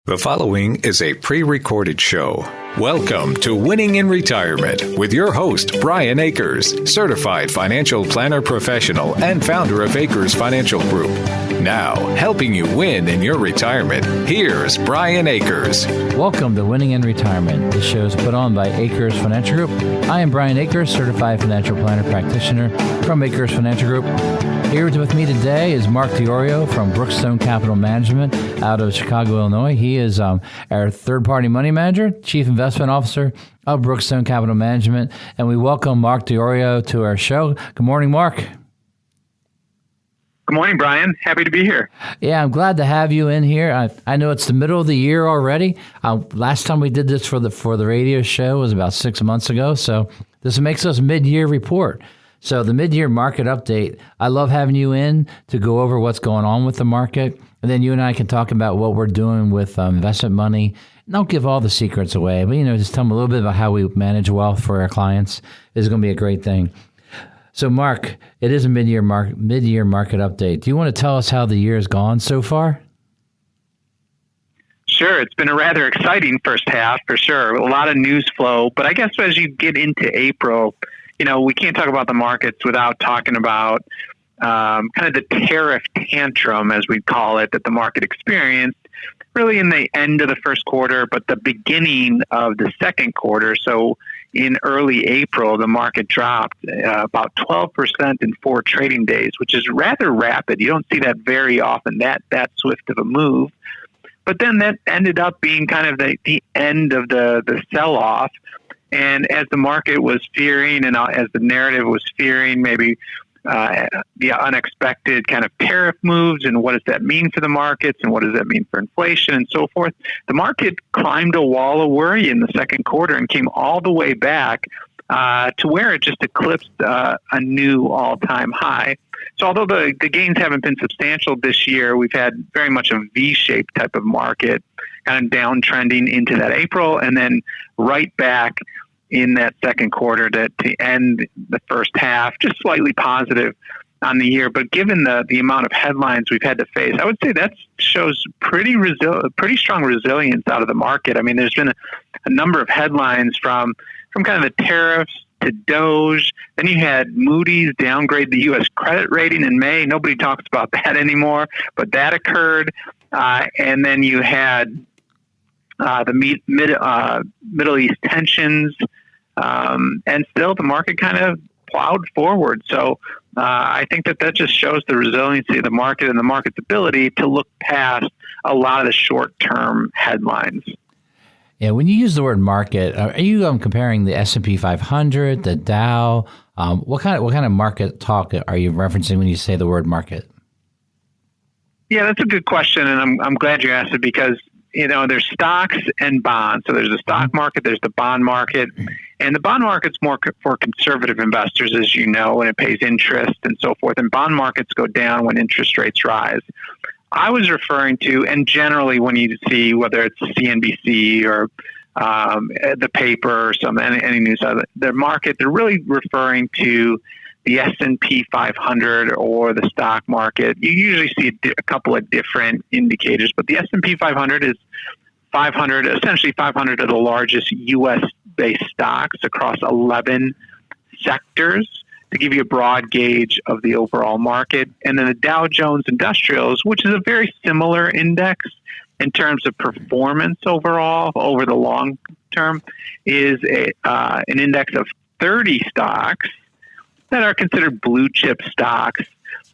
The following is a pre-recorded show. Welcome to Winning in Retirement with your host, Brian Akers, certified financial planner professional and founder of AKERS Financial Group. Now, helping you win in your retirement, here's Brian Akers. Welcome to Winning in Retirement. This show is put on by AKERS Financial Group. I am Brian Akers, certified financial planner practitioner from AKERS Financial Group. Here with me today is Mark Diorio from Brookstone Capital Management out of Chicago, Illinois. He is our third-party money manager, chief investment officer of Brookstone Capital Management, and we welcome Mark Diorio to our show. Good morning, Mark. Good morning, Brian. Happy to be here. Yeah, I'm glad to have you in here. I know it's the middle of the year already. Last time we did this for the radio show was about 6 months ago, so this makes us mid-year report. So the mid-year market update, I love having you in to go over what's going on with the market. And then you and I can talk about what we're doing with investment money. Don't give all the secrets away, but just tell them a little bit about how we manage wealth for our clients. It's going to be a great thing. So Mark, it is a mid-year market update. Do you want to tell us how the year has gone so far? Sure. It's been a rather exciting first half for sure. A lot of news flow, but I guess as you get into April, we can't talk about the markets without talking about kind of the tariff tantrum, as we call it, that the market experienced really in the end of the first quarter, but the beginning of the second quarter. So in early April, the market dropped about 12% in 4 trading days, which is rather rapid. You don't see that very often, that swift of a move. But then that ended up being kind of the end of the sell-off. And as the market was fearing and as the narrative was fearing maybe the unexpected kind of tariff moves and what does that mean for the markets and what does that mean for inflation and so forth, the market climbed a wall of worry in the second quarter and came all the way back to where it just eclipsed a new all-time high. So although the gains haven't been substantial this year, we've had very much a V-shaped type of market, kind of downtrending into that April and then right back in that second quarter to end the first half, just slightly positive on the year. But given the amount of headlines we've had to face, I would say that shows pretty strong resilience out of the market. I mean, there's been a number of headlines from kind of the tariffs to Doge. Then you had Moody's downgrade the U.S. credit rating in May. Nobody talks about that anymore, but that occurred. And then you had the Middle East tensions, and still the market kind of plowed forward. So I think that just shows the resiliency of the market and the market's ability to look past a lot of the short-term headlines. Yeah, when you use the word market, are you comparing the S&P 500, the Dow? What kind of market talk are you referencing when you say the word market? Yeah, that's a good question, and I'm glad you asked it because there's stocks and bonds. So there's the stock market, there's the bond market, and the bond market's more for conservative investors, as you know, and it pays interest and so forth. And bond markets go down when interest rates rise. I was referring to, and generally when you see whether it's CNBC or the paper or any news outlet, the market, they're really referring to the S&P 500 or the stock market. You usually see a couple of different indicators, but the S&P 500 is 500 of the largest U.S.-based stocks across 11 sectors to give you a broad gauge of the overall market. And then the Dow Jones Industrials, which is a very similar index in terms of performance overall over the long term, is an index of 30 stocks that are considered blue chip stocks.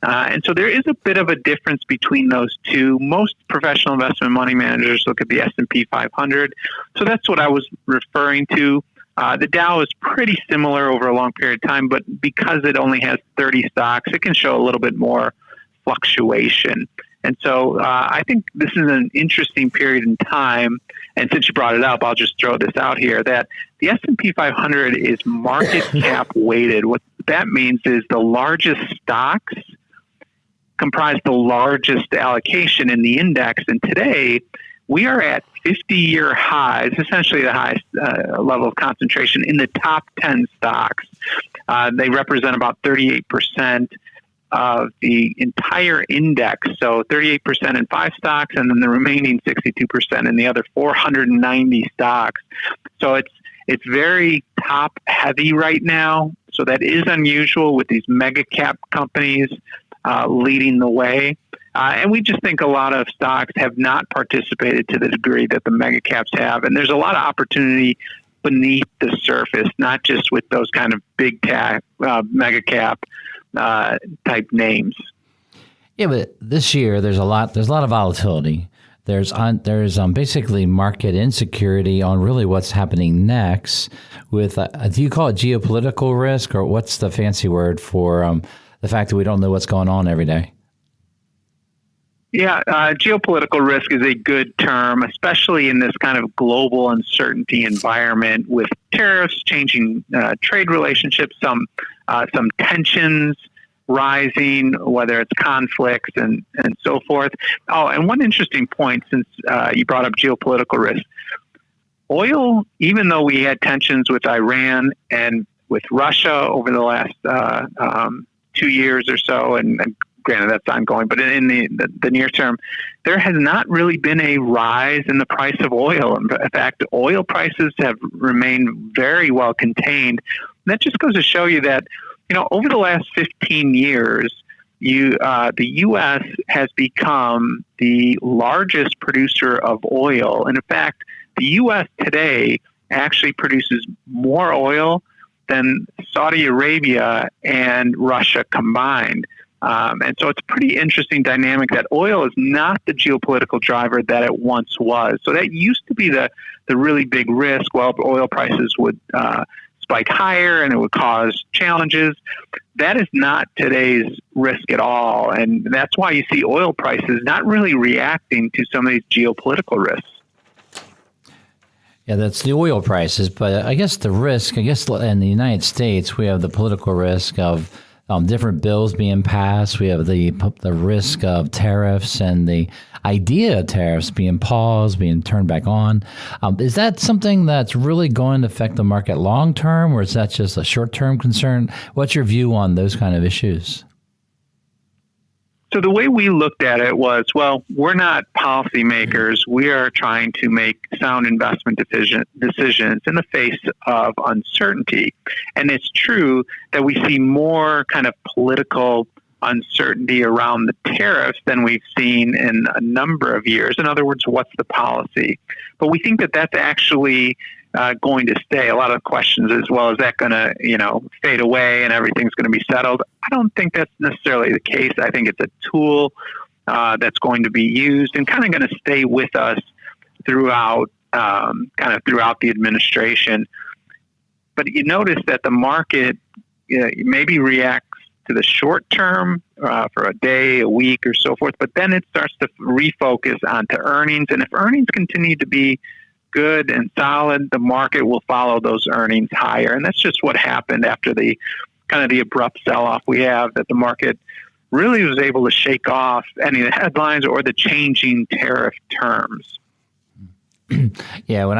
And so there is a bit of a difference between those two. Most professional investment money managers look at the S&P 500. So that's what I was referring to. The Dow is pretty similar over a long period of time, but because it only has 30 stocks, it can show a little bit more fluctuation. And so I think this is an interesting period in time. And since you brought it up, I'll just throw this out here that the S&P 500 is market cap weighted. What that means is the largest stocks comprise the largest allocation in the index. And today we are at 50-year highs, essentially the highest level of concentration in the top 10 stocks. They represent about 38% of the entire index. So 38% in 5 stocks, and then the remaining 62% in the other 490 stocks. So it's very top heavy right now. So that is unusual with these mega cap companies leading the way. And we just think a lot of stocks have not participated to the degree that the mega caps have. And there's a lot of opportunity beneath the surface, not just with those kind of big mega cap type names. Yeah, but this year there's a lot of volatility. There's basically market insecurity on really what's happening next with, do you call it geopolitical risk, or what's the fancy word for the fact that we don't know what's going on every day? Yeah, geopolitical risk is a good term, especially in this kind of global uncertainty environment with tariffs, changing trade relationships, some tensions rising, whether it's conflicts and so forth. Oh, and one interesting point, since you brought up geopolitical risk, oil, even though we had tensions with Iran and with Russia over the last 2 years or so, and granted that's ongoing, but in the near term, there has not really been a rise in the price of oil. In fact, oil prices have remained very well contained. And that just goes to show you that, over the last 15 years, the U.S. has become the largest producer of oil. And in fact, the U.S. today actually produces more oil than Saudi Arabia and Russia combined. And so it's a pretty interesting dynamic that oil is not the geopolitical driver that it once was. So that used to be the really big risk. Well, oil prices would spike higher and it would cause challenges. That is not today's risk at all. And that's why you see oil prices not really reacting to some of these geopolitical risks. Yeah, that's the oil prices. But I guess the risk, in the United States, we have the political risk of different bills being passed. We have the risk of tariffs and the idea of tariffs being paused, being turned back on. Is that something that's really going to affect the market long term, or is that just a short term concern? What's your view on those kind of issues? So the way we looked at it was, well, we're not policymakers. We are trying to make sound investment decisions in the face of uncertainty. And it's true that we see more kind of political uncertainty around the tariffs than we've seen in a number of years. In other words, what's the policy? But we think that that's actually going to stay. A lot of questions as well, is that going to, fade away and everything's going to be settled? I don't think that's necessarily the case. I think it's a tool that's going to be used and kind of going to stay with us throughout the administration. But you notice that the market maybe reacts to the short term for a day, a week, or so forth, but then it starts to refocus onto earnings. And if earnings continue to be good and solid, the market will follow those earnings higher. And that's just what happened after the kind of the abrupt sell-off we have, that the market really was able to shake off any of the headlines or the changing tariff terms. Yeah, when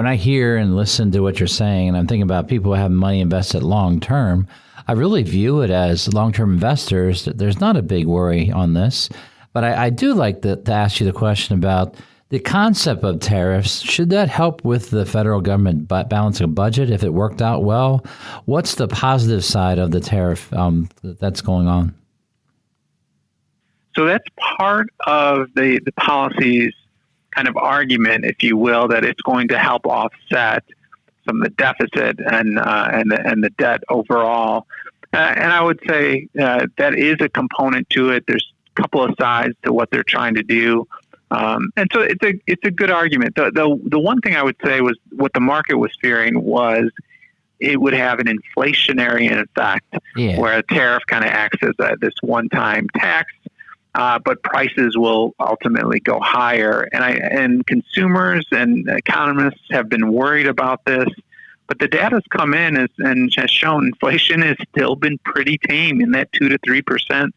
I hear and listen to what you're saying, and I'm thinking about people who have money invested long term, I really view it as long-term investors. There's not a big worry on this, but I do like to ask you the question about the concept of tariffs. Should that help with the federal government balancing a budget if it worked out well? What's the positive side of the tariff that's going on? So that's part of the policy's kind of argument, if you will, that it's going to help offset some of the deficit and the debt overall. And I would say that is a component to it. There's a couple of sides to what they're trying to do. And so it's a good argument. The one thing I would say was what the market was fearing was it would have an inflationary effect, where a tariff kind of acts as this one-time tax, but prices will ultimately go higher. And consumers and economists have been worried about this, but the data's come in and has shown inflation has still been pretty tame in that 2 to 3%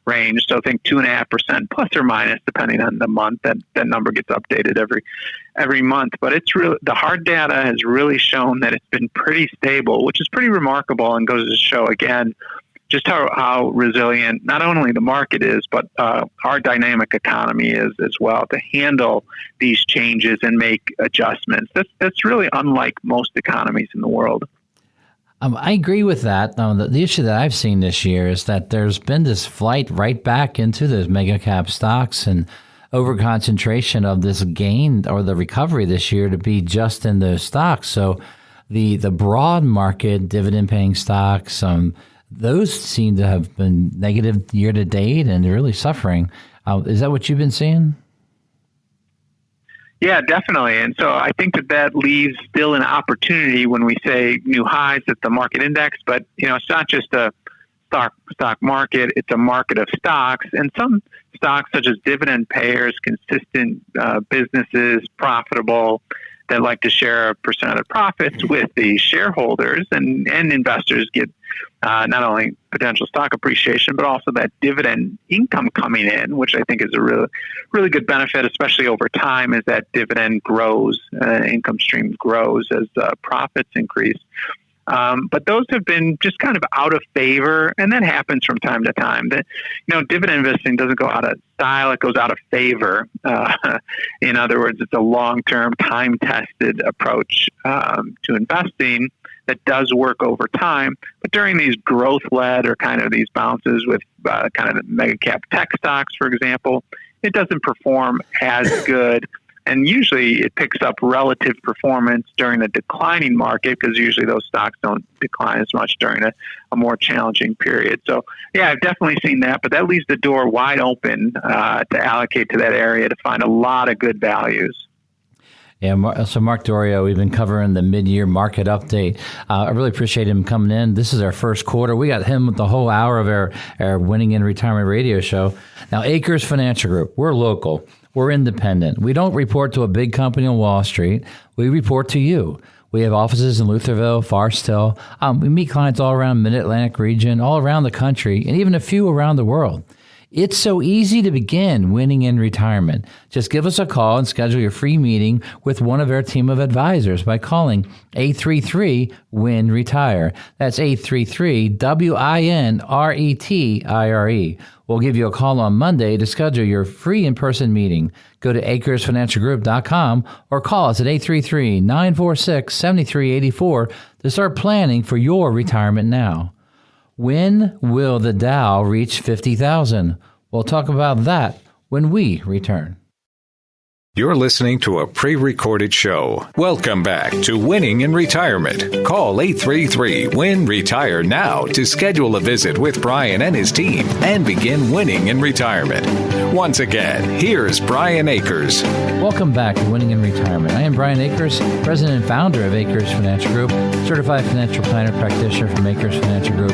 range. So I think 2.5% plus or minus, depending on the month. That number gets updated every month. But it's really, the hard data has really shown that it's been pretty stable, which is pretty remarkable and goes to show again just how resilient not only the market is, but our dynamic economy is as well to handle these changes and make adjustments. That's really unlike most economies in the world. I agree with that. The issue that I've seen this year is that there's been this flight right back into those mega cap stocks and over-concentration of this gain or the recovery this year to be just in those stocks. So the broad market dividend-paying stocks, those seem to have been negative year to date and really suffering. Is that what you've been seeing? Yeah, definitely. And so I think that leaves still an opportunity when we say new highs at the market index, but it's not just a stock market, it's a market of stocks, and some stocks such as dividend payers, consistent businesses, profitable, that like to share a percent of the profits with the shareholders, and investors get not only potential stock appreciation, but also that dividend income coming in, which I think is a really good benefit, especially over time as that dividend grows, income stream grows as profits increase. But those have been just kind of out of favor, and that happens from time to time. That dividend investing doesn't go out of style; it goes out of favor. In other words, it's a long-term, time-tested approach to investing that does work over time. But during these growth-led or kind of these bounces with kind of the mega-cap tech stocks, for example, it doesn't perform as good. And usually it picks up relative performance during the declining market because usually those stocks don't decline as much during a more challenging period. So, yeah, I've definitely seen that, but that leaves the door wide open to allocate to that area to find a lot of good values. Yeah, so Mark Diorio, we've been covering the mid-year market update. I really appreciate him coming in. This is our first quarter. We got him with the whole hour of our Winning in Retirement radio show. Now, AKERS Financial Group, we're local. We're independent. We don't report to a big company on Wall Street. We report to you. We have offices in Lutherville, Forest Hill. We meet clients all around Mid-Atlantic region, all around the country, and even a few around the world. It's so easy to begin winning in retirement. Just give us a call and schedule your free meeting with one of our team of advisors by calling 833-WIN-RETIRE. That's 833-WINRETIRE. We'll give you a call on Monday to schedule your free in-person meeting. Go to AKERSFinancialGroup.com or call us at 833-946-7384 to start planning for your retirement now. When will the Dow reach 50,000? We'll talk about that when we return. You're listening to a pre-recorded show. Welcome back to Winning in Retirement. Call 833-WIN-RETIRE now to schedule a visit with Brian and his team and begin winning in retirement. Once again, here's Brian Akers. Welcome back to Winning in Retirement. I am Brian Akers, president and founder of AKERS Financial Group, certified financial planner practitioner from AKERS Financial Group.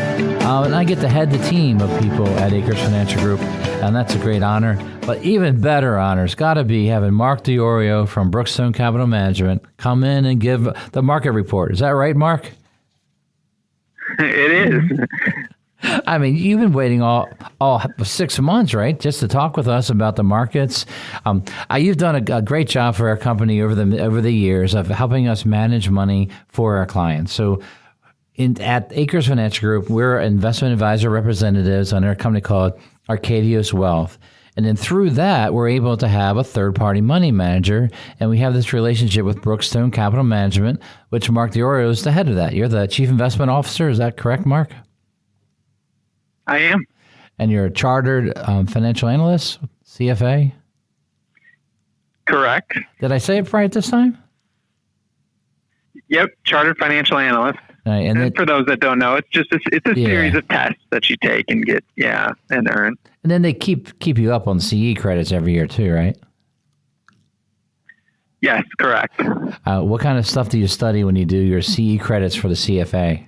And I get to head the team of people at AKERS Financial Group, and that's a great honor. But even better honors got to be having Mark Diorio from Brookstone Capital Management come in and give the market report. Is that right, Mark? It is. I mean, you've been waiting all 6 months, right, just to talk with us about the markets. You've done a great job for our company over the years of helping us manage money for our clients. So at AKERS Financial Group, we're investment advisor representatives on our company called Arcadios Wealth. And then through that, we're able to have a third-party money manager, and we have this relationship with Brookstone Capital Management, which Mark Diorio is the head of that. You're the chief investment officer. Is that correct, Mark? I am. And you're a chartered financial analyst, CFA? Correct. Did I say it right this time? Yep, chartered financial analyst. Right, and for those that don't know, it's a series of tests that you take and get, and earn. And then they keep you up on CE credits every year too, right? Yes, correct. What kind of stuff do you study when you do your CE credits for the CFA?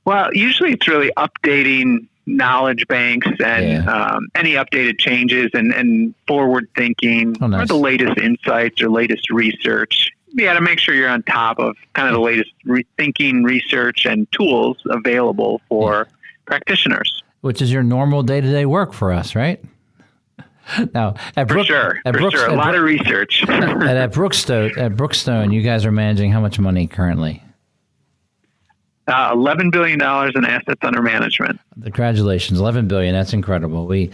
Well, usually it's really updating knowledge banks and any updated changes and forward thinking or the latest insights or latest research. Yeah, to make sure you're on top of kind of the latest thinking, research, and tools available for practitioners. Which is your normal day-to-day work for us, right? Now, at Brookstone, a lot of research. At Brookstone, you guys are managing how much money currently? $11 billion in assets under management. Congratulations, $11 billion. That's incredible. We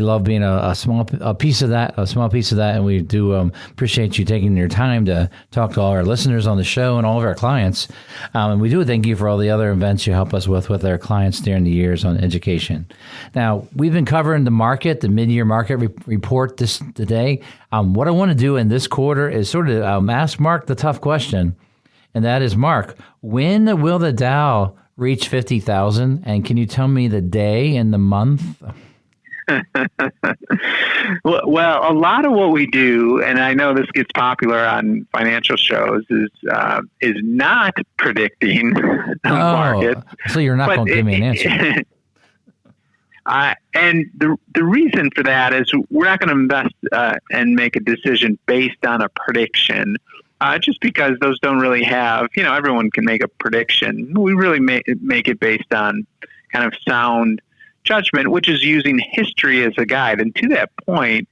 love being a small piece of that, and we do appreciate you taking your time to talk to all our listeners on the show and all of our clients. And we do thank you for all the other events you help us with our clients during the years on education. Now, we've been covering the market, the mid-year market report today. What I want to do in this quarter is sort of ask Mark the tough question. And that is, Mark, when will the Dow reach 50,000? And can you tell me the day and the month? Well, a lot of what we do, and I know this gets popular on financial shows, is not predicting markets. So you're not going to give me an answer. And the reason for that is we're not going to invest and make a decision based on a prediction. Just because those don't really have, everyone can make a prediction. We really make it based on kind of sound judgment, which is using history as a guide. And to that point,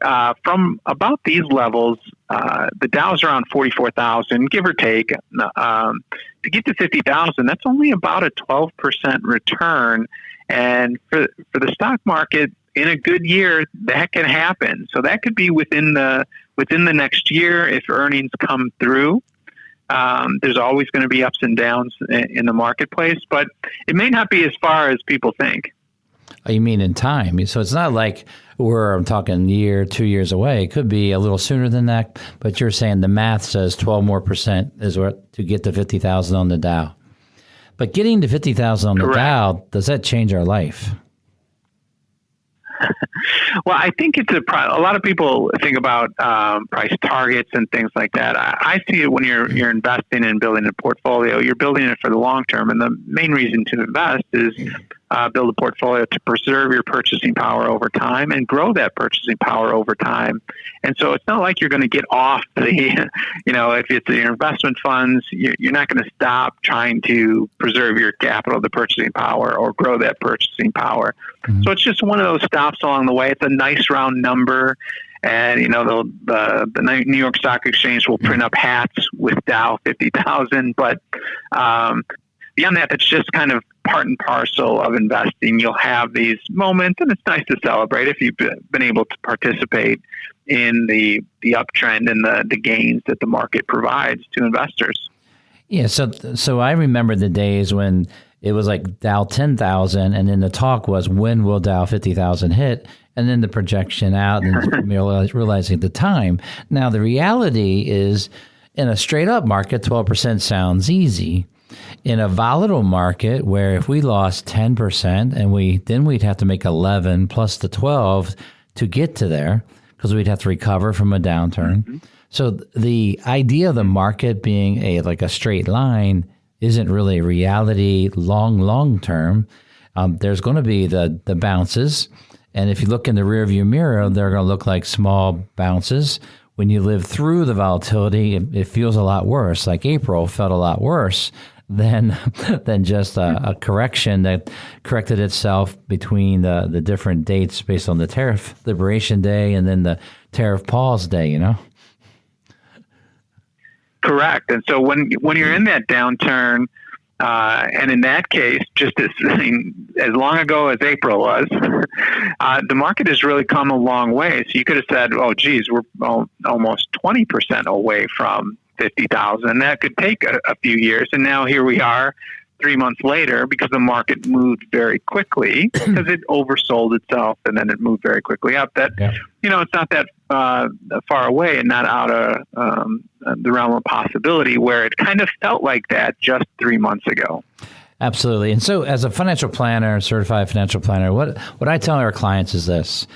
from about these levels, the Dow's around 44,000, give or take. To get to 50,000, that's only about a 12% return. And for the stock market, in a good year, that can happen. So that could be within the next year if earnings come through. There's always going to be ups and downs in the marketplace, but it may not be as far as people think. Oh, you mean in time? So it's not like I'm talking year, 2 years away. It could be a little sooner than that, but you're saying the math says 12% more is what to get to 50,000 on the Dow. But getting to 50,000 on the Correct. Dow, does that change our life? Well, I think it's a lot of people think about price targets and things like that. I see it when you're investing and building a portfolio. You're building it for the long term, and the main reason to invest is build a portfolio to preserve your purchasing power over time and grow that purchasing power over time. And so it's not like you're going to get off the, if it's your investment funds, you're not going to stop trying to preserve your capital, the purchasing power, or grow that purchasing power. Mm-hmm. So it's just one of those stops along the way. It's a nice round number. And, the New York Stock Exchange will print up hats with Dow 50,000. But beyond that, it's just kind of part and parcel of investing. You'll have these moments, and it's nice to celebrate if you've been able to participate in the uptrend and the gains that the market provides to investors. Yeah, so I remember the days when it was like Dow 10,000, and then the talk was, when will Dow 50,000 hit? And then the projection out, and realizing the time. Now, the reality is, in a straight-up market, 12% sounds easy. In a volatile market, where if we lost 10%, and we'd have to make 11 plus the 12 to get to there, because we'd have to recover from a downturn. Mm-hmm. So the idea of the market being a straight line isn't really a reality long term. There's going to be the bounces. And if you look in the rearview mirror, they're going to look like small bounces. When you live through the volatility, it feels a lot worse. Like April felt a lot worse than just a correction that corrected itself between the different dates based on the tariff liberation day and then the tariff pause day, Correct. And so when you're in that downturn, and in that case, just as long ago as April was, the market has really come a long way. So you could have said, oh, geez, we're almost 20% away from 50,000. That could take a few years. And now here we are 3 months later, because the market moved very quickly because it oversold itself and then it moved very quickly up. That, it's not that far away and not out of the realm of possibility, where it kind of felt like that just 3 months ago. Absolutely. And so as a financial planner, certified financial planner, what I tell our clients is this: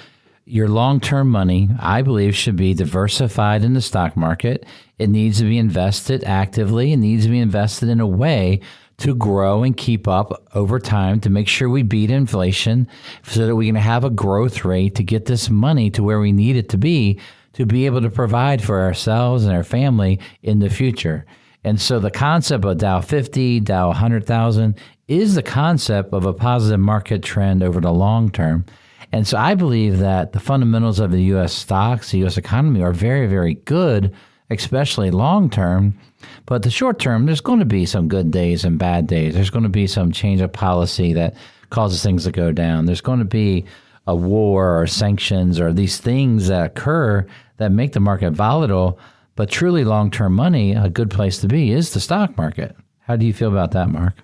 your long-term money, I believe, should be diversified in the stock market. It needs to be invested actively. It needs to be invested in a way to grow and keep up over time, to make sure we beat inflation, so that we can have a growth rate to get this money to where we need it to be able to provide for ourselves and our family in the future. And so the concept of Dow 50, Dow 100,000 is the concept of a positive market trend over the long term. And so I believe that the fundamentals of the U.S. stocks, the U.S. economy, are very, very good especially long term. But the short term, there's going to be some good days and bad days. There's going to be some change of policy that causes things to go down. There's going to be a war or sanctions or these things that occur that make the market volatile. But truly long-term money, a good place to be is the stock market. How do you feel about that, Mark?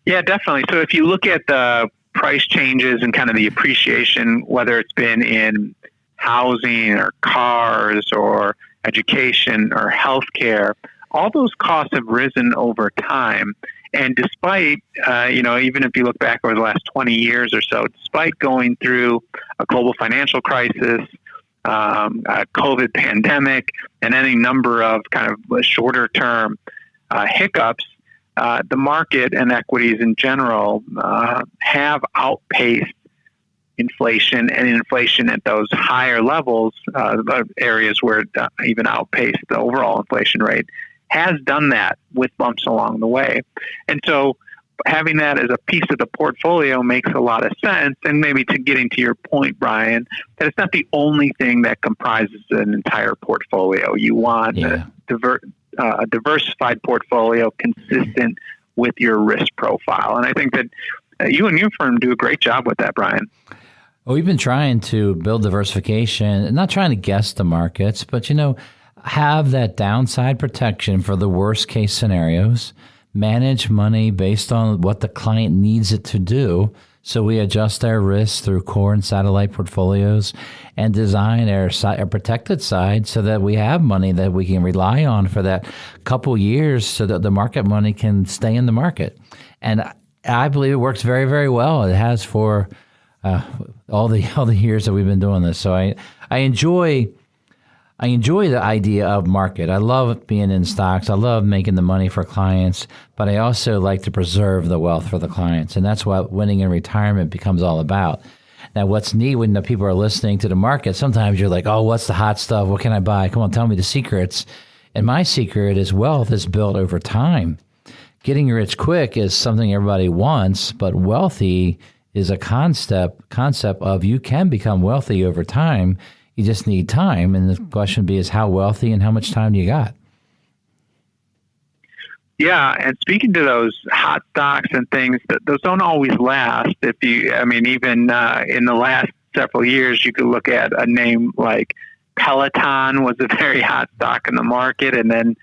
Yeah, definitely. So if you look at the price changes and kind of the appreciation, whether it's been in housing or cars or education or healthcare, all those costs have risen over time. And despite, even if you look back over the last 20 years or so, despite going through a global financial crisis, a COVID pandemic, and any number of kind of shorter term hiccups, the market and equities in general have outpaced inflation, and inflation at those higher levels, areas where it even outpaced the overall inflation rate, has done that with bumps along the way. And so having that as a piece of the portfolio makes a lot of sense. And maybe to getting to your point, Brian, that it's not the only thing that comprises an entire portfolio. You want a diversified portfolio consistent with your risk profile. And I think that you and your firm do a great job with that, Brian. Well, we've been trying to build diversification, not trying to guess the markets, but, have that downside protection for the worst case scenarios, manage money based on what the client needs it to do. So we adjust our risks through core and satellite portfolios and design our protected side so that we have money that we can rely on for that couple years so that the market money can stay in the market. And I believe it works very, very well. It has for all the years that we've been doing this. So I enjoy the idea of market. I love being in stocks. I love making the money for clients, but I also like to preserve the wealth for the clients. And that's what winning in retirement becomes all about. Now, what's neat when the people are listening to the market, sometimes you're like, oh, what's the hot stuff? What can I buy? Come on, tell me the secrets. And my secret is wealth is built over time. Getting rich quick is something everybody wants, but wealthy is a concept of you can become wealthy over time. You just need time. And the question is how wealthy and how much time do you got? Yeah. And speaking to those hot stocks and things, those don't always last. Even in the last several years, you could look at a name like Peloton was a very hot stock in the market. And then,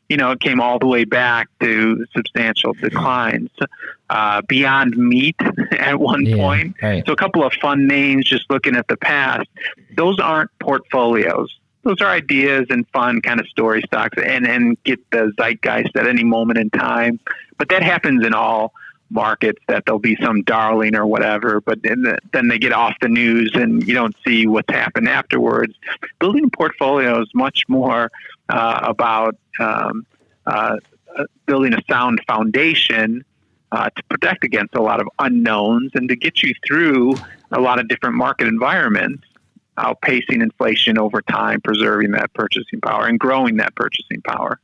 it came all the way back to substantial declines. Beyond Meat at one point. Right. So a couple of fun names just looking at the past. Those aren't portfolios. Those are ideas and fun kind of story stocks and get the zeitgeist at any moment in time. But that happens in all markets, that there'll be some darling or whatever, but then they get off the news and you don't see what's happened afterwards. Building a portfolio is much more about building a sound foundation to protect against a lot of unknowns and to get you through a lot of different market environments, outpacing inflation over time, preserving that purchasing power and growing that purchasing power.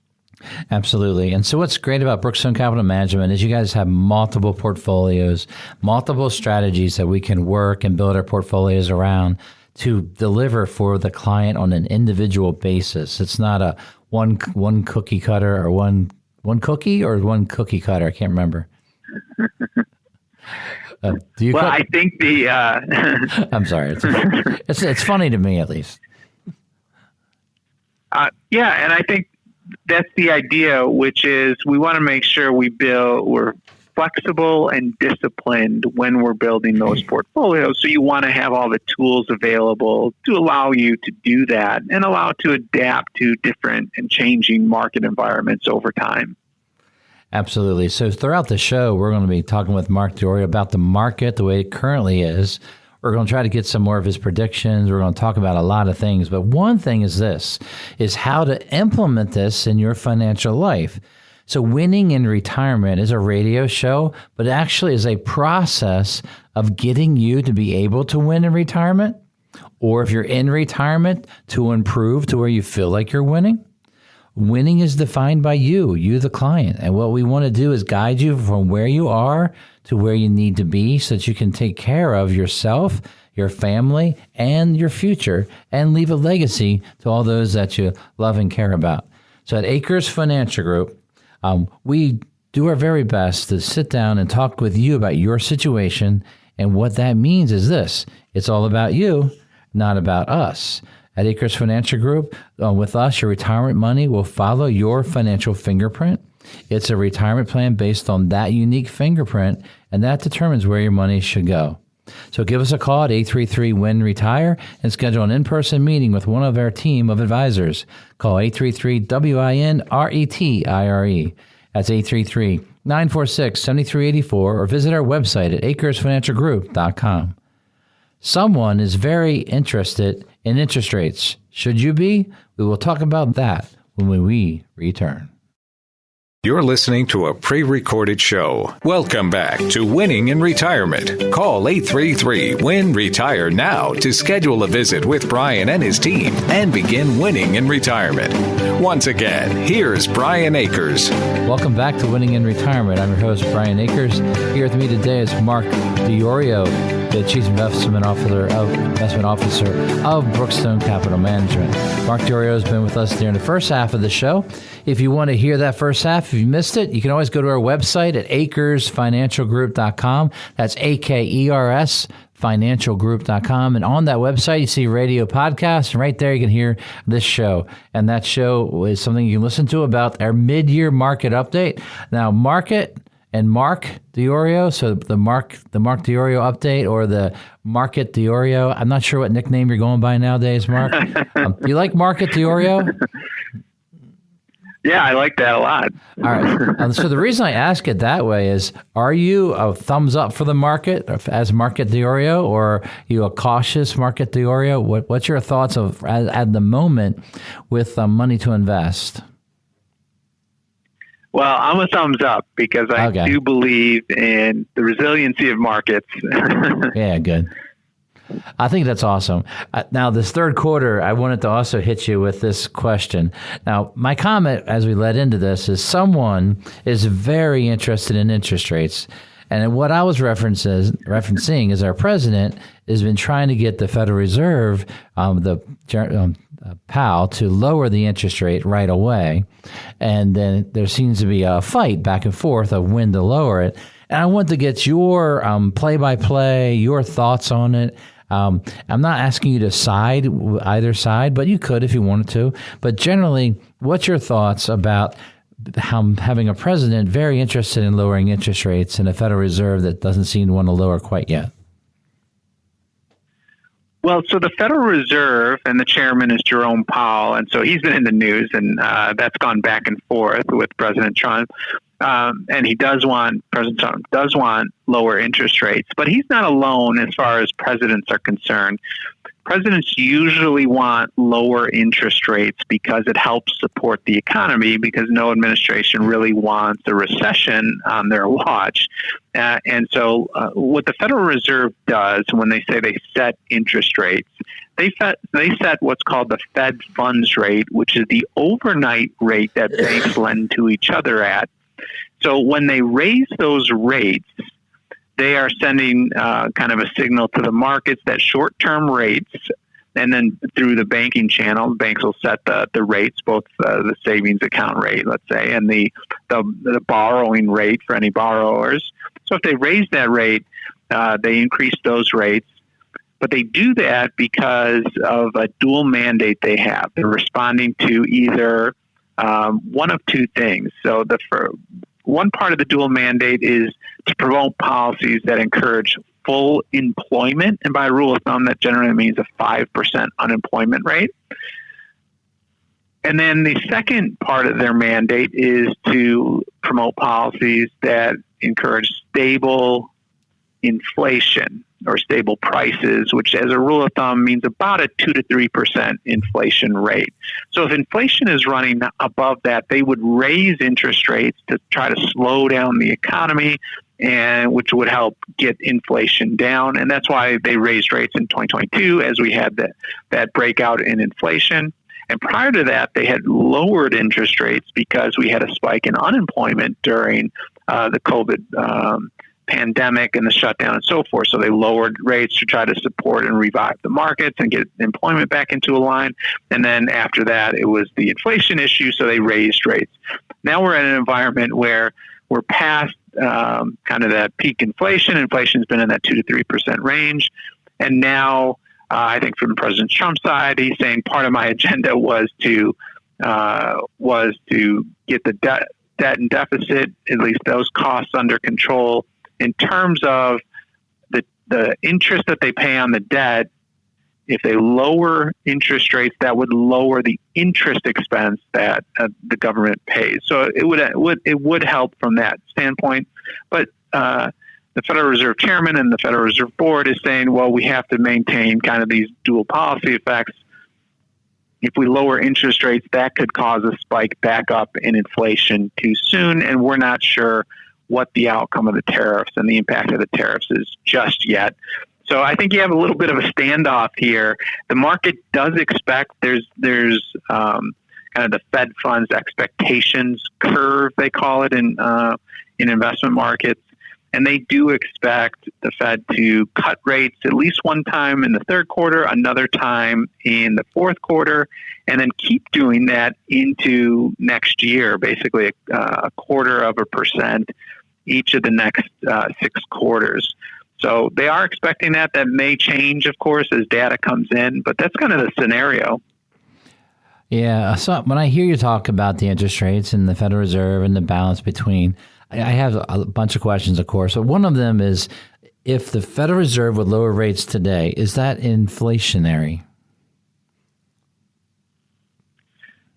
Absolutely. And so what's great about Brookstone Capital Management is you guys have multiple portfolios, multiple strategies that we can work and build our portfolios around to deliver for the client on an individual basis. It's not a one cookie cutter or one cookie or one cookie cutter. I can't remember. I think the... I'm sorry. It's funny to me, at least. And I think that's the idea, which is we want to make sure we're flexible and disciplined when we're building those portfolios. So you want to have all the tools available to allow you to do that and allow to adapt to different and changing market environments over time. Absolutely. So throughout the show, we're going to be talking with Mark Diorio about the market, the way it currently is. We're going to try to get some more of his predictions. We're going to talk about a lot of things. But one thing is how to implement this in your financial life. So Winning in Retirement is a radio show, but actually is a process of getting you to be able to win in retirement, or if you're in retirement, to improve to where you feel like you're winning. Winning is defined by you, the client. And what we want to do is guide you from where you are to where you need to be so that you can take care of yourself, your family, and your future, and leave a legacy to all those that you love and care about. So at AKERS Financial Group, we do our very best to sit down and talk with you about your situation. And what that means is this: it's all about you, not about us. At AKERS Financial Group, with us, your retirement money will follow your financial fingerprint. It's a retirement plan based on that unique fingerprint, and that determines where your money should go. So give us a call at 833-WIN-RETIRE and schedule an in-person meeting with one of our team of advisors. Call 833-WIN-RETIRE. That's 833-946-7384, or visit our website at AKERSFinancialGroup.com. Someone is very interested in interest rates. Should you be? We will talk about that when we return. You're listening to a pre-recorded show. Welcome back to Winning in Retirement. Call 833-WIN-RETIRE now to schedule a visit with Brian and his team and begin winning in retirement. Once again, here's Brian Akers. Welcome back to Winning in Retirement. I'm your host, Brian Akers. Here with me today is Mark Diorio, the Chief Investment Officer of Brookstone Capital Management. Mark Diorio has been with us during the first half of the show. If you want to hear that first half, if you missed it, you can always go to our website at AKERSFinancialGroup.com. That's AKERS financialgroup.com. And on that website, you see radio podcasts, and right there you can hear this show. And that show is something you can listen to about our mid-year market update. Now, Market and Mark Diorio, so the Mark Diorio update or the Market Diorio. I'm not sure what nickname you're going by nowadays, Mark. Do you like Market Diorio? Yeah, I like that a lot. All right. So the reason I ask it that way is, are you a thumbs up for the market as Market Diorio, or are you a cautious Market Diorio? What's your thoughts of at the moment with money to invest? Well, I'm a thumbs up because I do believe in the resiliency of markets. Yeah, good. I think that's awesome. Now, this third quarter, I wanted to also hit you with this question. Now, my comment as we led into this is someone is very interested in interest rates. And what I was referencing is our president has been trying to get the Federal Reserve, Powell, to lower the interest rate right away. And then there seems to be a fight back and forth of when to lower it. And I want to get your play-by-play, your thoughts on it. I'm not asking you to side either side, but you could if you wanted to. But generally, what's your thoughts about having a president very interested in lowering interest rates and a Federal Reserve that doesn't seem to want to lower quite yet? Well, so the Federal Reserve and the chairman is Jerome Powell, and so he's been in the news, and that's gone back and forth with President Trump. And President Trump does want lower interest rates, but he's not alone as far as presidents are concerned. Presidents usually want lower interest rates because it helps support the economy, because no administration really wants a recession on their watch. And so what the Federal Reserve does when they say they set interest rates, they set what's called the Fed funds rate, which is the overnight rate that banks lend to each other at. So when they raise those rates, they are sending kind of a signal to the markets that short-term rates, and then through the banking channel, banks will set the rates, both the savings account rate, let's say, and the borrowing rate for any borrowers. So if they raise that rate, they increase those rates. But they do that because of a dual mandate they have. They're responding to either one of two things. So one part of the dual mandate is to promote policies that encourage full employment. And by rule of thumb, that generally means a 5% unemployment rate. And then the second part of their mandate is to promote policies that encourage stable inflation or stable prices, which as a rule of thumb means about a 2 to 3% inflation rate. So if inflation is running above that, they would raise interest rates to try to slow down the economy, and which would help get inflation down. And that's why they raised rates in 2022 as we had that breakout in inflation. And prior to that, they had lowered interest rates because we had a spike in unemployment during the COVID pandemic and the shutdown and so forth. So they lowered rates to try to support and revive the markets and get employment back into a line. And then after that, it was the inflation issue, so they raised rates. Now we're in an environment where we're past kind of that peak inflation. Inflation's been in that 2 to 3% range. And now I think from President Trump's side, he's saying part of my agenda was to get the debt and deficit, at least those costs, under control. In terms of the interest that they pay on the debt, if they lower interest rates, that would lower the interest expense that the government pays. So it would help from that standpoint. But the Federal Reserve Chairman and the Federal Reserve Board is saying, well, we have to maintain kind of these dual policy effects. If we lower interest rates, that could cause a spike back up in inflation too soon, and we're not sure what the outcome of the tariffs and the impact of the tariffs is just yet. So I think you have a little bit of a standoff here. The market does expect there's kind of the Fed funds expectations curve, they call it in investment markets. And they do expect the Fed to cut rates at least one time in the third quarter, another time in the fourth quarter, and then keep doing that into next year, basically a 0.25% each of the next 6 quarters. So they are expecting that. That may change, of course, as data comes in, but that's kind of the scenario. Yeah. So when I hear you talk about the interest rates and the Federal Reserve and the balance between, I have a bunch of questions, of course. But one of them is, if the Federal Reserve would lower rates today, is that inflationary?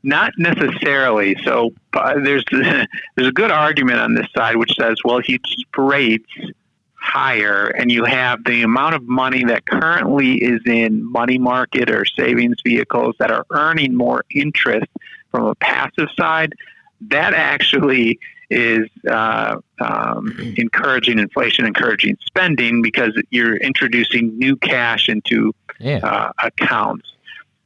Not necessarily. So there's a good argument on this side which says, well, if you keep rates higher and you have the amount of money that currently is in money market or savings vehicles that are earning more interest from a passive side, that actually is encouraging inflation, encouraging spending, because you're introducing new cash into accounts.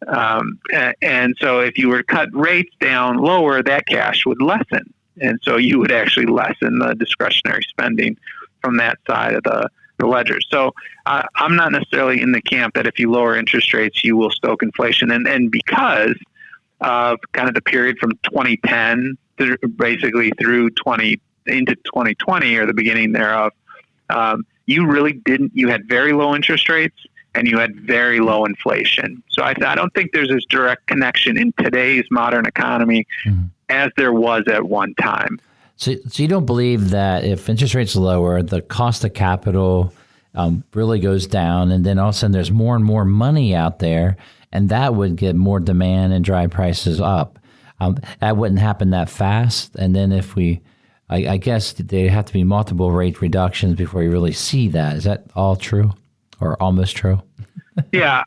And so if you were to cut rates down lower, that cash would lessen. And so you would actually lessen the discretionary spending from that side of the ledger. So I'm not necessarily in the camp that if you lower interest rates, you will stoke inflation. And because of kind of the period from 2010 basically through into 2020 or the beginning thereof, you really didn't. You had very low interest rates and you had very low inflation. So I don't think there's this direct connection in today's modern economy as there was at one time. So you don't believe that if interest rates lower, the cost of capital really goes down, and then all of a sudden there's more and more money out there, and that would get more demand and drive prices up. That wouldn't happen that fast. And then if I guess they have to be multiple rate reductions before you really see that. Is that all true or almost true? Yeah,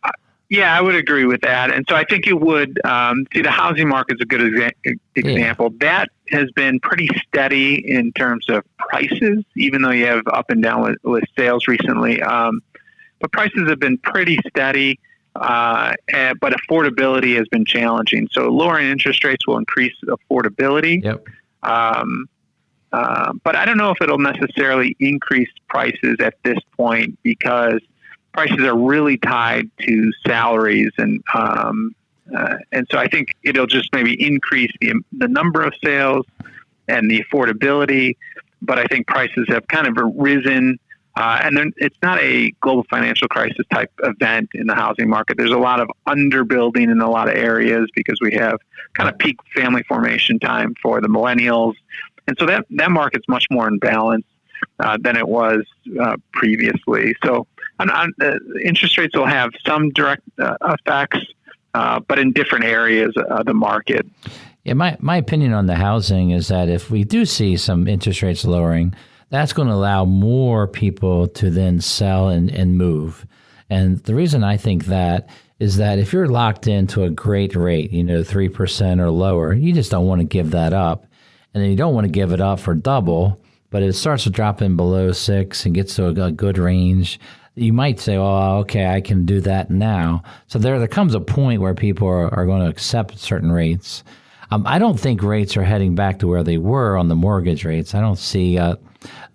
I would agree with that. And so I think it would, the housing market is a good example. Yeah. That has been pretty steady in terms of prices, even though you have up and down with sales recently. But prices have been pretty steady. But affordability has been challenging. So lowering interest rates will increase affordability. Yep. But I don't know if it'll necessarily increase prices at this point, because prices are really tied to salaries, and so I think it'll just maybe increase the number of sales and the affordability. But I think prices have kind of risen. And then it's not a global financial crisis type event in the housing market. There's a lot of underbuilding in a lot of areas because we have kind of peak family formation time for the millennials. And so that market's much more in balance than it was previously. So interest rates will have some direct effects, but in different areas of the market. Yeah, my opinion on the housing is that if we do see some interest rates lowering, that's going to allow more people to then sell and move. And the reason I think that is that if you're locked into a great rate, 3% or lower, you just don't want to give that up. And then you don't want to give it up for double, but it starts to drop in below 6 and gets to a good range. You might say, oh, okay, I can do that now. So there comes a point where people are going to accept certain rates. I don't think rates are heading back to where they were on the mortgage rates. I don't see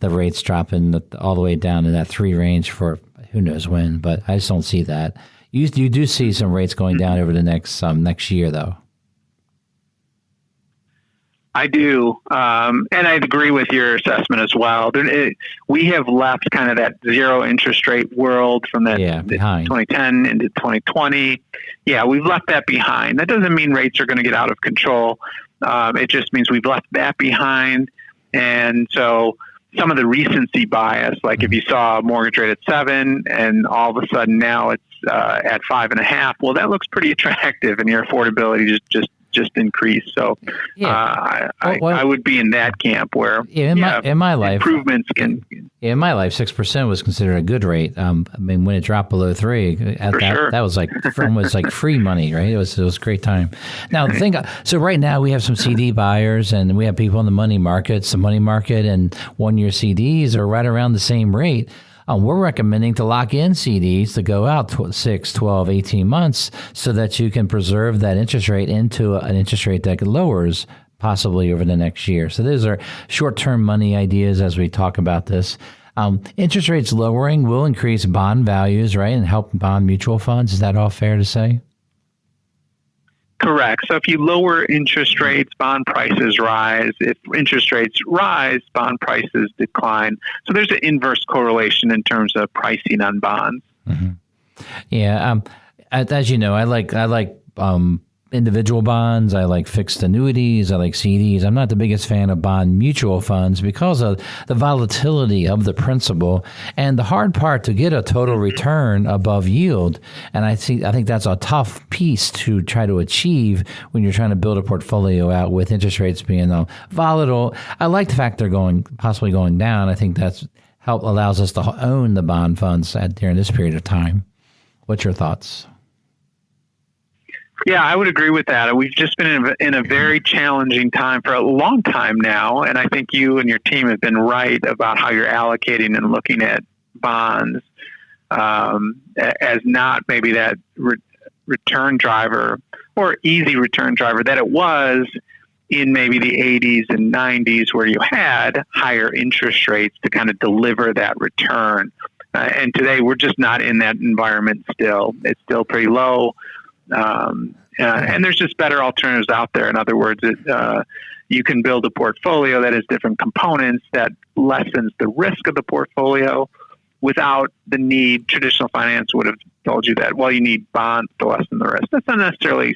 the rates dropping all the way down to that 3 range for who knows when, but I just don't see that. You do see some rates going down over the next year, though. I do, and I agree with your assessment as well. We have left kind of that zero interest rate world from that 2010 into 2020. Yeah, we've left that behind. That doesn't mean rates are going to get out of control. It just means we've left that behind. And so some of the recency bias, like if you saw a mortgage rate at 7 and all of a sudden now it's at 5.5, well, that looks pretty attractive and your affordability just increased. So I would be in that camp where in my life improvements can. In my life, 6% was considered a good rate. I mean, when it dropped below 3, that was like almost like free money, right? It was a great time. Now the thing, so right now we have some CD buyers and we have people in the money markets. The money market and 1-year CDs are right around the same rate. We're recommending to lock in CDs to go out 6, 12, 18 months so that you can preserve that interest rate into an interest rate that lowers possibly over the next year. So those are short-term money ideas as we talk about this. Interest rates lowering will increase bond values, right, and help bond mutual funds. Is that all fair to say? Correct. So if you lower interest rates, bond prices rise. If interest rates rise, bond prices decline. So there's an inverse correlation in terms of pricing on bonds. Mm-hmm. Yeah. As you know, I like individual bonds. I like fixed annuities. I like CDs. I'm not the biggest fan of bond mutual funds because of the volatility of the principal and the hard part to get a total return above yield. And I think that's a tough piece to try to achieve when you're trying to build a portfolio out with interest rates being volatile. I like the fact they're possibly going down. I think that's allows us to own the bond funds during this period of time. What's your thoughts? Yeah, I would agree with that. We've just been in a very challenging time for a long time now, and I think you and your team have been right about how you're allocating and looking at bonds as not maybe that return driver or easy return driver that it was in maybe the 80s and 90s where you had higher interest rates to kind of deliver that return. And today we're just not in that environment still. It's still pretty low. And there's just better alternatives out there. In other words, you can build a portfolio that has different components that lessens the risk of the portfolio without the need. Traditional finance would have told you that, well, you need bonds to lessen the risk. That's not necessarily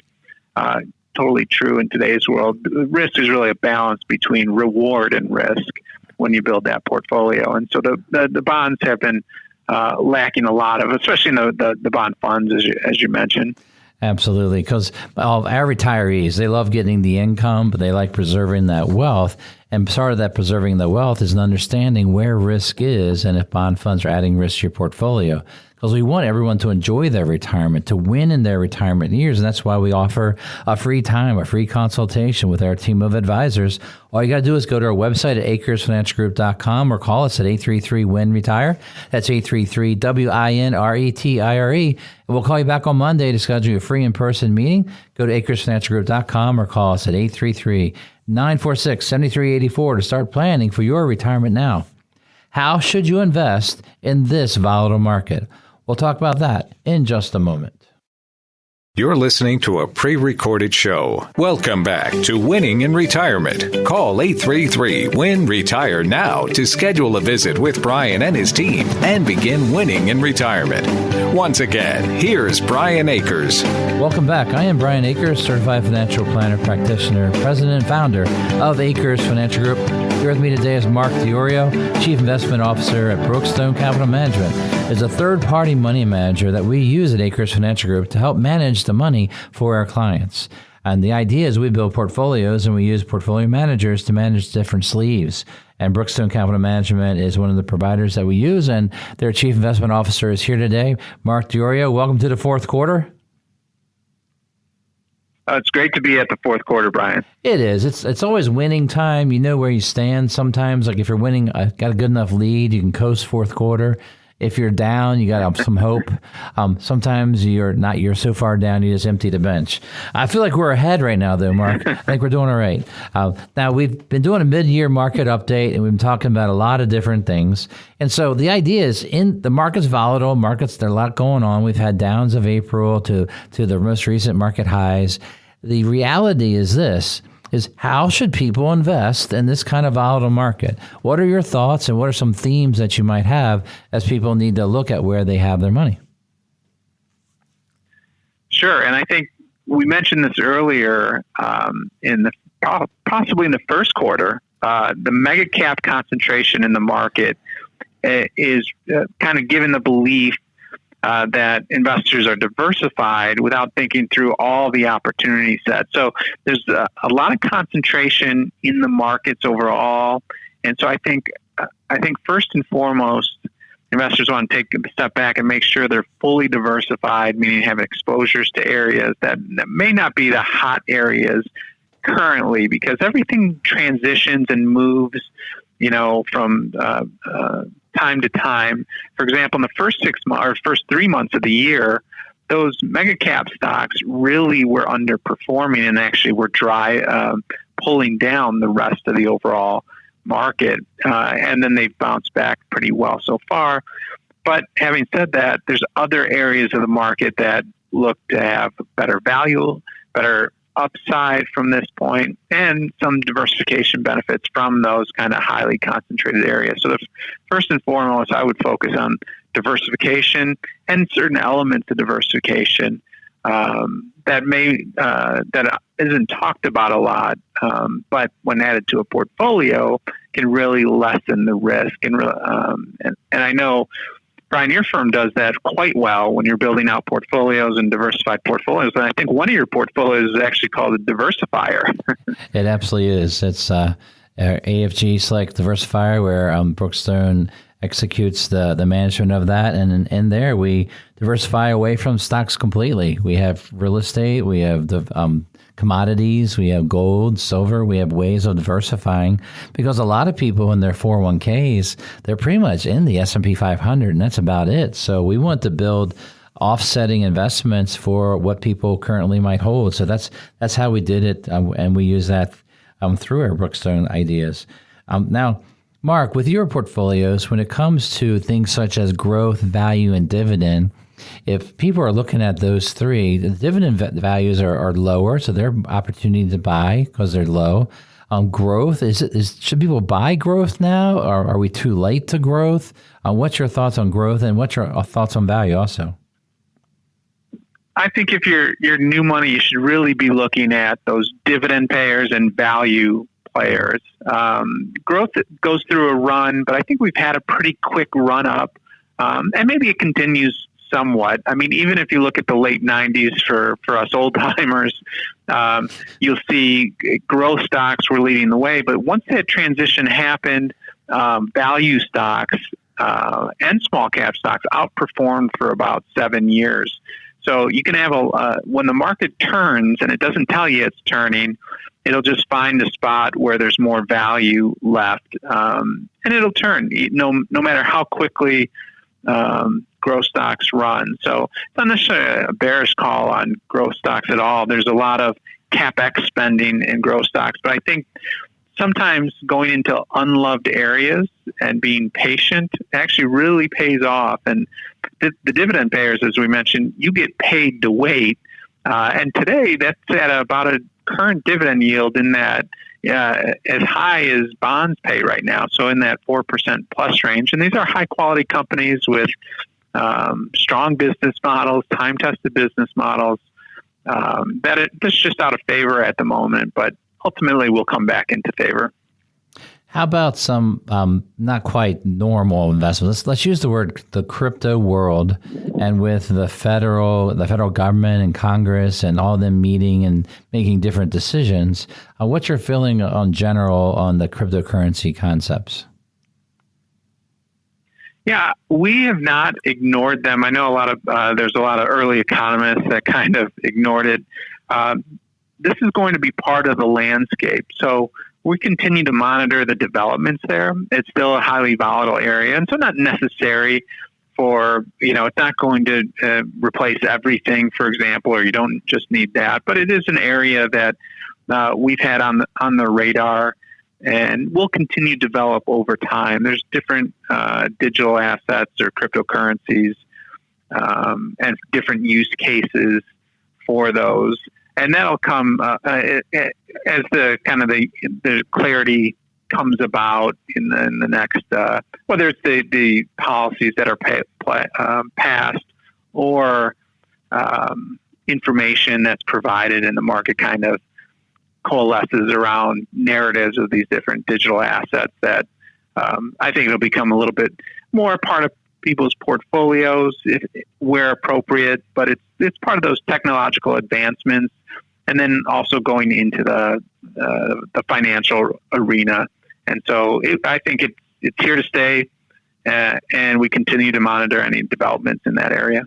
totally true in today's world. Risk is really a balance between reward and risk when you build that portfolio. And so the bonds have been lacking a lot of, especially in the bond funds, as you mentioned. Absolutely, because our retirees, they love getting the income, but they like preserving that wealth. And part of that preserving the wealth is an understanding where risk is and if bond funds are adding risk to your portfolio. Because we want everyone to enjoy their retirement, to win in their retirement years. And that's why we offer a free consultation with our team of advisors. All you got to do is go to our website at AKERSFinancialGroup.com or call us at 833-WIN-RETIRE. That's 833-WINRETIRE. And we'll call you back on Monday to schedule a free in-person meeting. Go to AKERSFinancialGroup.com or call us at 833-946-7384 to start planning for your retirement now. How should you invest in this volatile market? We'll talk about that in just a moment. You're listening to a pre-recorded show. Welcome back to Winning in Retirement. Call 833-WIN-RETIRE now to schedule a visit with Brian and his team and begin winning in retirement. Once again, here's Brian Akers. Welcome back. I am Brian Akers, Certified Financial Planner Practitioner, President and Founder of AKERS Financial Group. Here with me today is Mark Diorio, Chief Investment Officer at Brookstone Capital Management. Is a third-party money manager that we use at AKERS Financial Group to help manage the money for our clients. And the idea is we build portfolios and we use portfolio managers to manage different sleeves. And Brookstone Capital Management is one of the providers that we use, and their Chief Investment Officer is here today, Mark Diorio. Welcome to the fourth quarter. It's great to be at the fourth quarter, Brian. It is. It's always winning time. You know where you stand. Sometimes, like if you're winning, got a good enough lead, you can coast fourth quarter. if you're down, you got some hope. Sometimes you're so far down, you just empty the bench. I feel like we're ahead right now, though, Mark. I think we're doing all right. Now, we've been doing a mid-year market update, and we've been talking about a lot of different things. And so the idea is, in the market's volatile, there's a lot going on. We've had downs of April to the most recent market highs. The reality is how should people invest in this kind of volatile market? What are your thoughts, and what are some themes that you might have as people need to look at where they have their money? Sure, and I think we mentioned this earlier possibly in the first quarter. The mega cap concentration in the market is kind of given the belief that investors are diversified without thinking through all the opportunity set. So there's a lot of concentration in the markets overall. And so I think first and foremost, investors want to take a step back and make sure they're fully diversified, meaning have exposures to areas that may not be the hot areas currently, because everything transitions and moves, from time to time. For example, in the first 6 months or first 3 months of the year, those mega cap stocks really were underperforming and actually were pulling down the rest of the overall market. And then they've bounced back pretty well so far. But having said that, there's other areas of the market that look to have better value, better upside from this point, and some diversification benefits from those kind of highly concentrated areas. So first and foremost, I would focus on diversification and certain elements of diversification that isn't talked about a lot, but when added to a portfolio can really lessen the risk. And I know, Brian, your firm does that quite well when you're building out portfolios and diversified portfolios. And I think one of your portfolios is actually called a diversifier. It absolutely is. It's our AFG Select Diversifier, where Brookstone executes the management of that. And in there, we diversify away from stocks completely. We have real estate, we have the commodities, we have gold, silver, we have ways of diversifying, because a lot of people in their 401ks, they're pretty much in the S&P 500, and that's about it. So we want to build offsetting investments for what people currently might hold. So that's how we did it, and we use that through our Brookstone ideas. Now, Mark, with your portfolios, when it comes to things such as growth, value, and dividend, if people are looking at those three, the dividend values are lower, so they're opportunity to buy because they're low. Growth, should people buy growth now, or are we too late to growth? What's your thoughts on growth, and what's your thoughts on value also? I think if you're new money, you should really be looking at those dividend payers and value players. Growth goes through a run, but I think we've had a pretty quick run up, and maybe it continues somewhat. I mean, even if you look at the late 90s for us old timers, you'll see growth stocks were leading the way. But once that transition happened, value stocks and small cap stocks outperformed for about 7 years. So you can have when the market turns, and it doesn't tell you it's turning, it'll just find a spot where there's more value left, and it'll turn no matter how quickly growth stocks run. So it's not necessarily a bearish call on growth stocks at all. There's a lot of CapEx spending in growth stocks, but I think sometimes going into unloved areas and being patient actually really pays off. And the dividend payers, as we mentioned, you get paid to wait. And today that's at about a current dividend yield in that as high as bonds pay right now. So in that 4% plus range. And these are high quality companies with strong business models, time-tested business models, that's just out of favor at the moment, but ultimately will come back into favor. How about some not quite normal investments? Let's use the word the crypto world, and with the federal government and Congress and all of them meeting and making different decisions, what's your feeling on general on the cryptocurrency concepts? Yeah, we have not ignored them. I know there's a lot of early economists that kind of ignored it. This is going to be part of the landscape. So we continue to monitor the developments there. It's still a highly volatile area, and so not necessary for, it's not going to replace everything, for example, or you don't just need that, but it is an area that we've had on the radar and will continue to develop over time. There's different digital assets or cryptocurrencies and different use cases for those. And that'll come as the kind of the clarity comes about in the next, whether it's the policies that are passed or information that's provided in the market kind of coalesces around narratives of these different digital assets that I think it'll become a little bit more part of people's portfolios where appropriate, but it's part of those technological advancements. And then also going into the financial arena. And so I think it's here to stay, and we continue to monitor any developments in that area.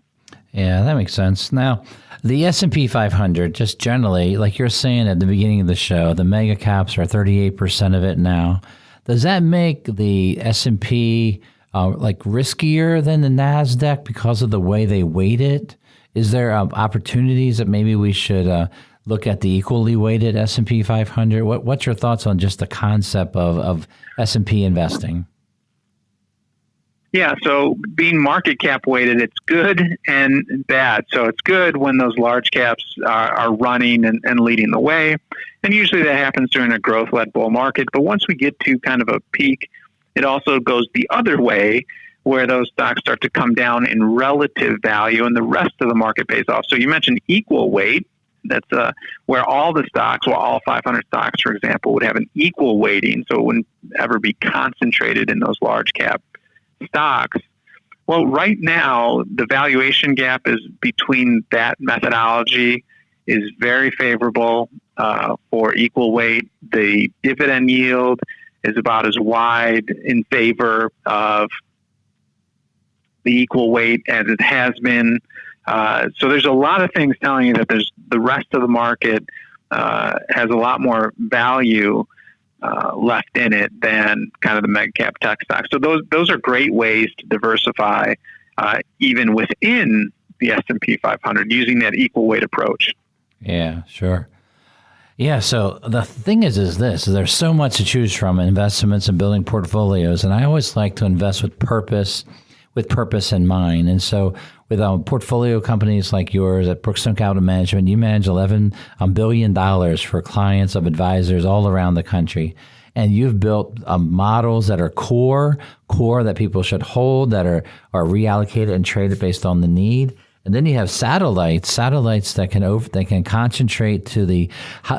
Yeah, that makes sense. Now, the S&P 500, just generally, like you're saying at the beginning of the show, the mega caps are 38% of it now. Does that make the S&P riskier than the NASDAQ because of the way they weight it? Is there opportunities that maybe we should look at the equally weighted S&P 500? What's your thoughts on just the concept of S&P investing? Yeah, so being market cap weighted, it's good and bad. So it's good when those large caps are running and leading the way. And usually that happens during a growth-led bull market. But once we get to kind of a peak, it also goes the other way, where those stocks start to come down in relative value and the rest of the market pays off. So you mentioned equal weight. That's where all the stocks, all 500 stocks, for example, would have an equal weighting, so it wouldn't ever be concentrated in those large cap stocks. Well, right now, the valuation gap is between that methodology is very favorable for equal weight. The dividend yield is about as wide in favor of the equal weight as it has been. So there's a lot of things telling you that there's the rest of the market has a lot more value left in it than kind of the mega cap tech stocks. So those are great ways to diversify even within the S&P 500 using that equal weight approach. Yeah, sure. Yeah, so the thing is there's so much to choose from in investments and building portfolios, and I always like to invest with purpose in mind. And so with portfolio companies like yours at Brookstone Capital Management, you manage $11 billion for clients of advisors all around the country. And you've built models that are core that people should hold, that are reallocated and traded based on the need. And then you have satellites that can concentrate to the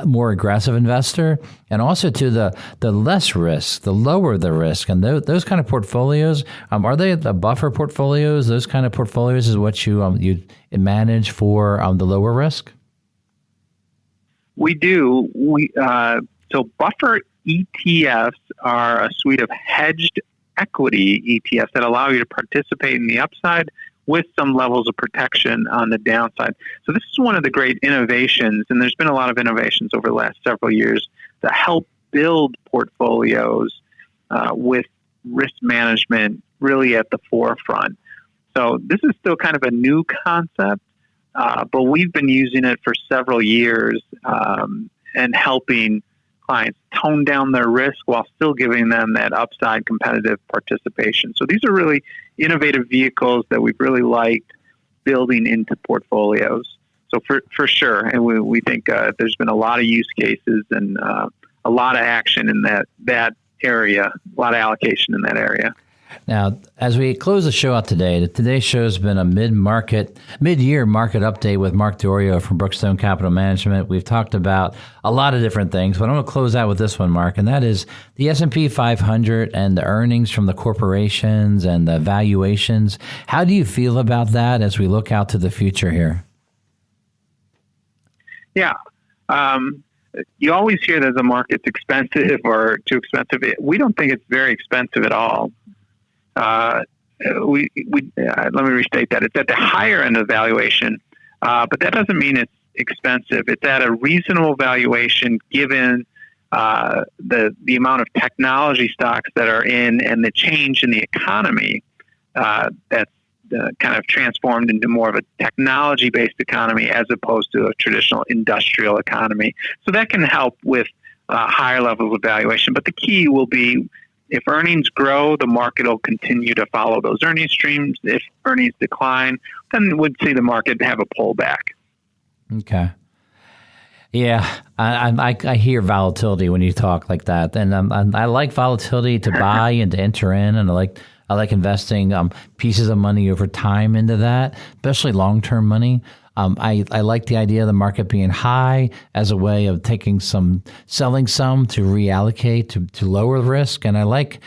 more aggressive investor, and also to the less risk, the lower the risk. And those kind of portfolios, are they the buffer portfolios? Those kind of portfolios is what you manage for the lower risk? We do. So buffer ETFs are a suite of hedged equity ETFs that allow you to participate in the upside with some levels of protection on the downside. So this is one of the great innovations, and there's been a lot of innovations over the last several years that help build portfolios with risk management really at the forefront. So this is still kind of a new concept, but we've been using it for several years and helping clients tone down their risk while still giving them that upside competitive participation. So these are really innovative vehicles that we've really liked building into portfolios. So for sure, and we think there's been a lot of use cases and a lot of action in that area, a lot of allocation in that area. Now, as we close the show out today, today's show has been a mid-year market update with Mark Diorio from Brookstone Capital Management. We've talked about a lot of different things, but I'm going to close out with this one, Mark, and that is the S&P 500 and the earnings from the corporations and the valuations. How do you feel about that as we look out to the future here? Yeah. You always hear that the market's expensive or too expensive. We don't think it's very expensive at all. Let me restate that. It's at the higher end of the valuation, but that doesn't mean it's expensive. It's at a reasonable valuation given the amount of technology stocks that are in and the change in the economy that's kind of transformed into more of a technology-based economy as opposed to a traditional industrial economy. So that can help with higher levels of valuation. But the key will be, if earnings grow, the market will continue to follow those earnings streams. If earnings decline, then we'd see the market have a pullback. Okay. Yeah, I hear volatility when you talk like that, and I like volatility to buy and to enter in, and I like investing pieces of money over time into that, especially long-term money. I like the idea of the market being high as a way of selling some to reallocate to lower risk. And I like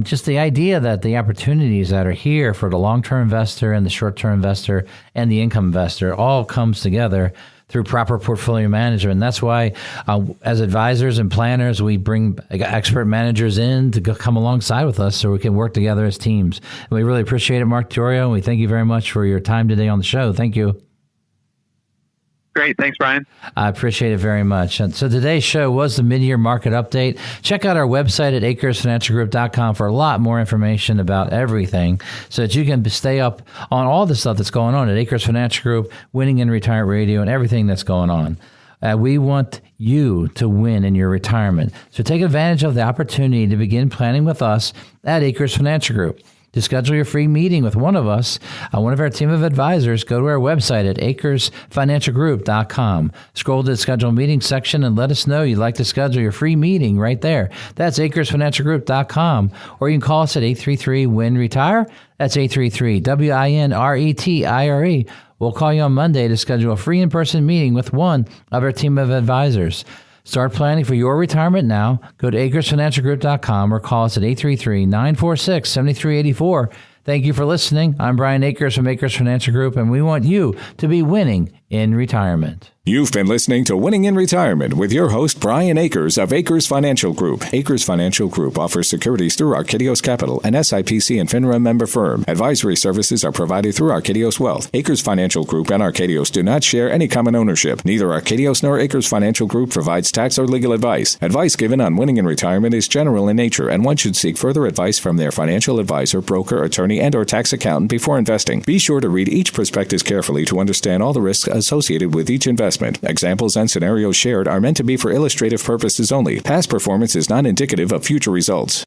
just the idea that the opportunities that are here for the long-term investor and the short-term investor and the income investor all comes together through proper portfolio management. And that's why as advisors and planners, we bring expert managers in to come alongside with us so we can work together as teams. And we really appreciate it, Mark Diorio, and we thank you very much for your time today on the show. Thank you. Great. Thanks, Brian. I appreciate it very much. And so today's show was the mid-year market update. Check out our website at AKERSFinancialGroup.com for a lot more information about everything so that you can stay up on all the stuff that's going on at AKERS Financial Group, Winning in Retirement Radio, and everything that's going on. We want you to win in your retirement. So take advantage of the opportunity to begin planning with us at AKERS Financial Group. To schedule your free meeting with one of us, one of our team of advisors, go to our website at AKERSFinancialGroup.com. Scroll to the schedule meeting section and let us know you'd like to schedule your free meeting right there. That's AKERSFinancialGroup.com, or you can call us at 833-WIN-RETIRE. That's 833-WIN-RETIRE. We'll call you on Monday to schedule a free in-person meeting with one of our team of advisors. Start planning for your retirement now. Go to AKERSFinancialGroup.com or call us at 833-946-7384. Thank you for listening. I'm Brian Akers from AKERS Financial Group, and we want you to be winning in retirement. You've been listening to Winning in Retirement with your host, Brian Akers of AKERS Financial Group. AKERS Financial Group offers securities through Brookstone Capital, an SIPC and FINRA member firm. Advisory services are provided through Brookstone Wealth. AKERS Financial Group and Brookstone do not share any common ownership. Neither Brookstone nor AKERS Financial Group provides tax or legal advice. Advice given on Winning in Retirement is general in nature, and one should seek further advice from their financial advisor, broker, attorney, and or tax accountant before investing. Be sure to read each prospectus carefully to understand all the risks associated with each investment. Examples and scenarios shared are meant to be for illustrative purposes only. Past performance is not indicative of future results.